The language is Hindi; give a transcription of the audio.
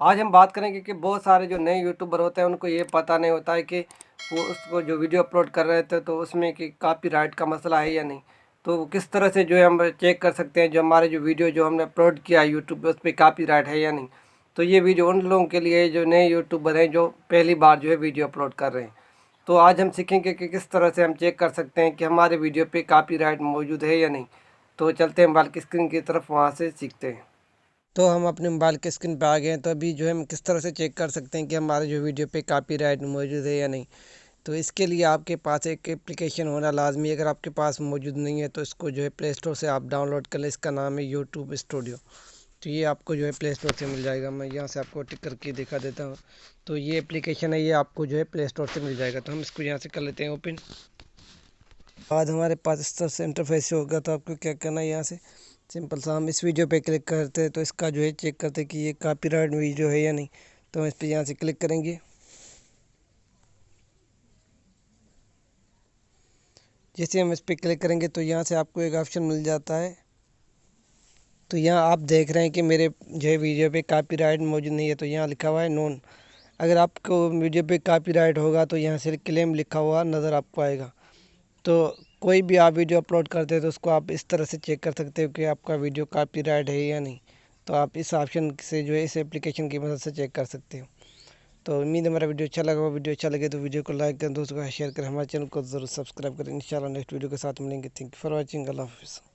आज हम बात करेंगे कि बहुत सारे जो नए यूट्यूबर होते हैं उनको ये पता नहीं होता है कि वो उसको जो वीडियो अपलोड कर रहे थे तो उसमें कि कॉपीराइट का मसला है या नहीं। तो वो किस तरह से जो है हम चेक कर सकते हैं जो हमारे जो वीडियो जो हमने अपलोड किया है यूट्यूब पे उस पर कॉपीराइट है या नहीं। तो ये वीडियो उन लोगों के लिए है जो नए यूट्यूबर हैं जो पहली बार जो है वीडियो अपलोड कर रहे हैं। तो आज हम सीखेंगे कि किस तरह से हम चेक कर सकते हैं कि हमारे वीडियो पे कॉपीराइट मौजूद है या नहीं। तो चलते हैं मोबाइल की स्क्रीन की तरफ, वहाँ से सीखते हैं। तो हम अपने मोबाइल के स्क्रीन पे आ गए हैं। तो अभी जो है हम किस तरह से चेक कर सकते हैं कि हमारे जो वीडियो पे कॉपीराइट मौजूद है या नहीं। तो इसके लिए आपके पास एक एप्लीकेशन होना लाजमी है। अगर आपके पास मौजूद नहीं है तो इसको जो है प्ले स्टोर से आप डाउनलोड कर लें। इसका नाम है यूट्यूब स्टूडियो। तो ये आपको जो है प्ले स्टोर से मिल जाएगा। मैं यहाँ से आपको टिक करके दिखा देता हूँ। तो ये एप्लीकेशन है, ये आपको जो है प्ले स्टोर से मिल जाएगा। तो हम इसको यहाँ से कर लेते हैं ओपन। बाद हमारे पास इस तरह से इंटरफेस होगा। तो आपको क्या करना है, यहाँ से सिंपल सा हम इस वीडियो पे क्लिक करते हैं तो इसका जो है चेक करते हैं कि ये कॉपीराइट वीडियो है या नहीं। तो हम इस पर यहाँ से क्लिक करेंगे। जैसे हम इस पर क्लिक करेंगे तो यहाँ से आपको एक ऑप्शन मिल जाता है। तो यहाँ आप देख रहे हैं कि मेरे जो है वीडियो पे कॉपीराइट मौजूद नहीं है। तो यहाँ लिखा हुआ है नोन। अगर आपको वीडियो पे कॉपीराइट होगा तो यहाँ से क्लेम लिखा हुआ नज़र आपको आएगा। तो कोई भी आप वीडियो अपलोड करते हैं तो उसको आप इस तरह से चेक कर सकते हो कि आपका वीडियो कॉपीराइट है या नहीं। तो आप इस ऑप्शन से जो है इस एप्लीकेशन की मदद से चेक कर सकते हो। तो उम्मीद है हमारा वीडियो अच्छा लगा। वीडियो अच्छा लगे तो वीडियो को लाइक करें, दोस्तों को शेयर करें, हमारे चैनल को ज़रूर सब्सक्राइब करें। इंशाल्लाह नेक्स्ट वीडियो के साथ मिलेंगे। Thank you for watching. Allah हाफिज़।